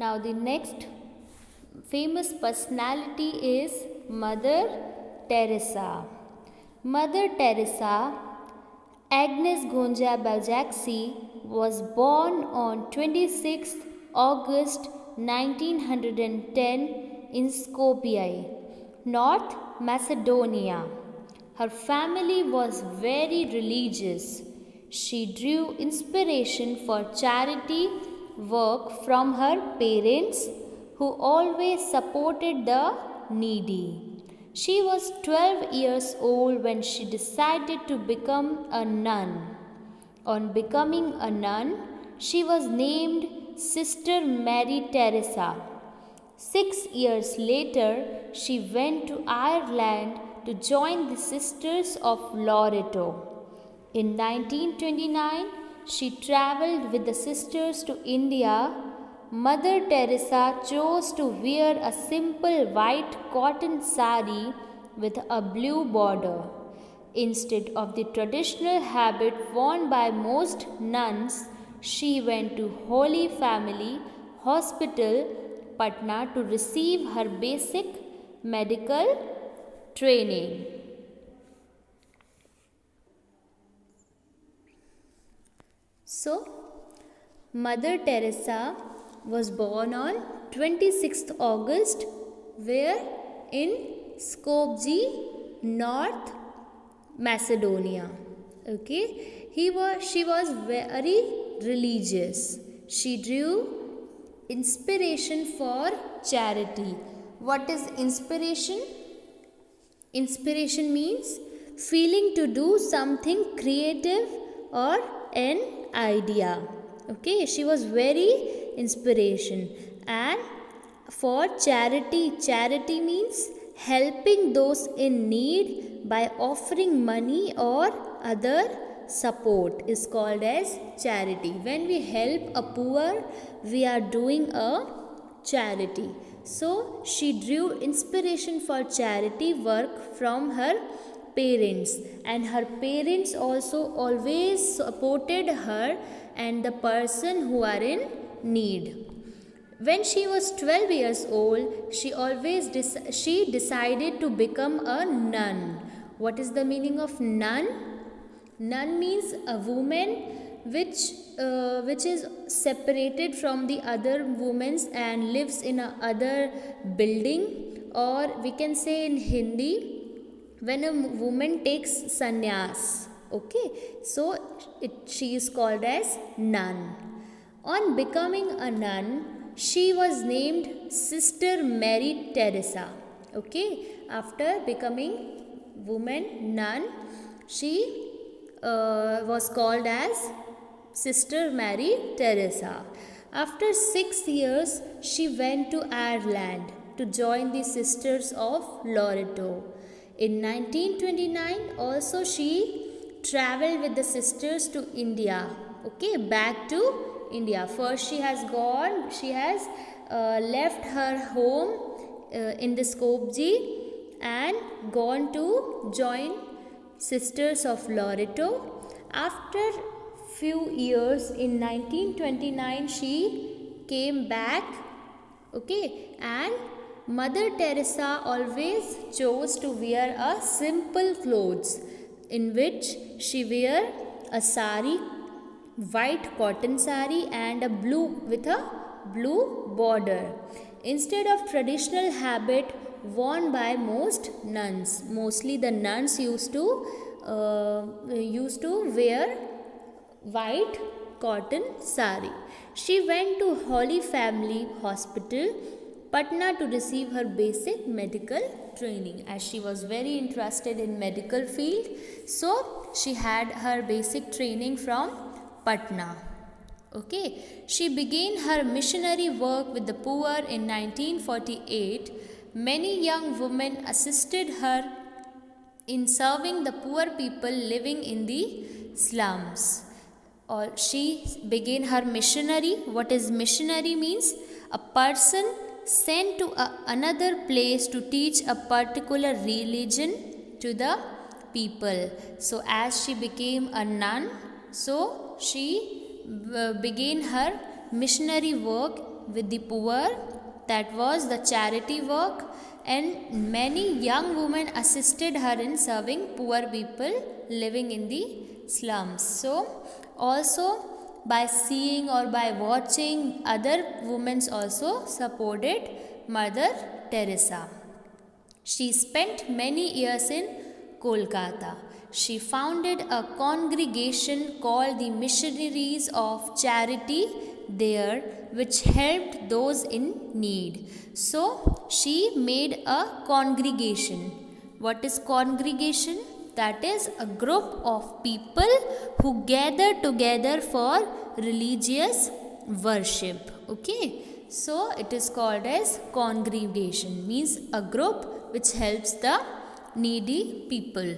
Now the next famous personality is Mother Teresa. Mother Teresa Agnes Gonja Bajaxi was born on 26th August 1910 in Skopje, North Macedonia. Her family was very religious. She drew inspiration for charity work from her parents, who always supported the needy. She was 12 years old when she decided to become a nun. On becoming a nun, she was named Sister Mary Teresa. 6 years later, she went to Ireland to join the Sisters of Loreto. In 1929, she traveled with the sisters to India. Mother Teresa chose to wear a simple white cotton sari with a blue border. Instead of the traditional habit worn by most nuns, she went to Holy Family Hospital, Patna to receive her basic medical training. So, Mother Teresa was born on 26th August where in Skopje, North Macedonia. She was very religious. She drew inspiration for charity. What is inspiration? Inspiration means feeling to do something creative or an idea. She was very inspiration. And for charity means helping those in need by offering money or other support is called as charity. When we help a poor, we are doing a charity. So she drew inspiration for charity work from her parents, and her parents also always supported her and the person who are in need. When she was 12 years old, she decided to become a nun. What is the meaning of nun? Nun means a woman which is separated from the other women and lives in a other building, or we can say in Hindi, when a woman takes sannyas. So she is called as nun. On becoming a nun, she was named Sister Mary Teresa. After becoming woman nun, she was called as Sister Mary Teresa. After 6 years, she went to Ireland to join the Sisters of Loreto. In 1929, also she traveled with the sisters to India. Back to India. First she has left her home in the Skopje and gone to join Sisters of Loreto. After few years in 1929 she came back. And Mother Teresa always chose to wear a simple clothes, in which she wear a sari, white cotton sari, and a blue border, instead of traditional habit worn by most nuns. Mostly the nuns used to wear white cotton sari. She went to Holy Family Hospital, Patna, to receive her basic medical training, as she was very interested in medical field. So she had her basic training from Patna. She began her missionary work with the poor in 1948. Many young women assisted her in serving the poor people living in the slums. She began her missionary. What is missionary means? A person sent to another place to teach a particular religion to the people. So as she became a nun, so she began her missionary work with the poor. That was the charity work, and many young women assisted her in serving poor people living in the slums. So also by seeing or by watching, other women also supported Mother Teresa. She spent many years in Kolkata. She founded a congregation called the Missionaries of Charity there, which helped those in need. So she made a congregation. What is congregation? That is a group of people who gather together for religious worship. Okay, so it is called as congregation, means a group which helps the needy people.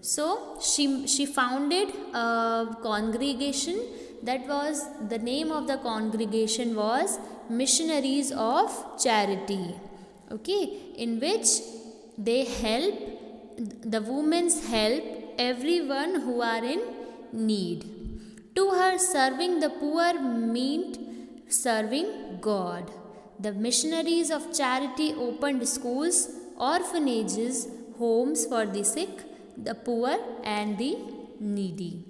So she founded a congregation. That was the name of the congregation was Missionaries of Charity. Okay, in which they help, the women's help everyone who are in need. To her, serving the poor meant serving God. The Missionaries of Charity opened schools, orphanages, homes for the sick, the poor and the needy.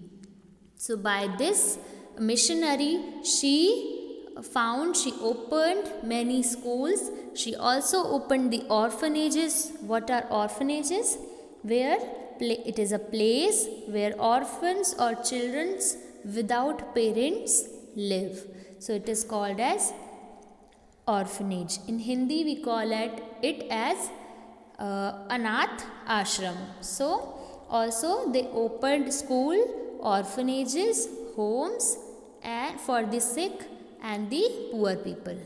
So by this missionary, she opened many schools. She also opened the orphanages. What are orphanages? Where it is a place where orphans or children without parents live. So it is called as orphanage. In Hindi we call it as Anath Ashram. So also they opened school, orphanages, homes and for the sick and the poor people.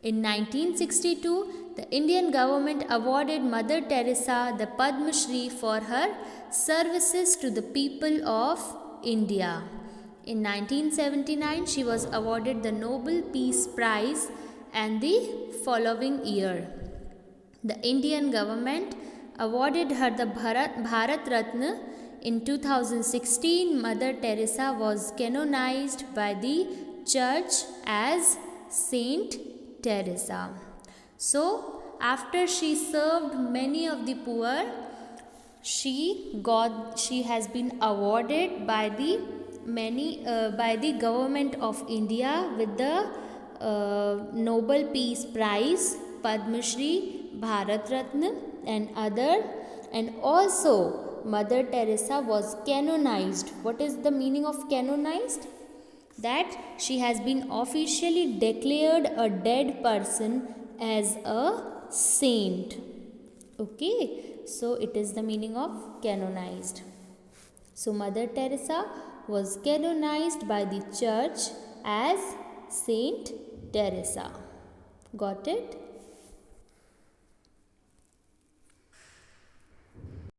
In 1962, the Indian government awarded Mother Teresa the Padma Shri for her services to the people of India. In 1979, she was awarded the Nobel Peace Prize, and the following year, the Indian government awarded her the Bharat Ratna. In 2016, Mother Teresa was canonized by the Church as Saint Teresa. So, after she served many of the poor, she has been awarded by the government of India with the Nobel Peace Prize, Padma Shri, Bharat Ratna and other, and also Mother Teresa was canonized. What is the meaning of canonized? That she has been officially declared a dead person as a saint. Okay, so it is the meaning of canonized. So Mother Teresa was canonized by the church as Saint Teresa. Got it?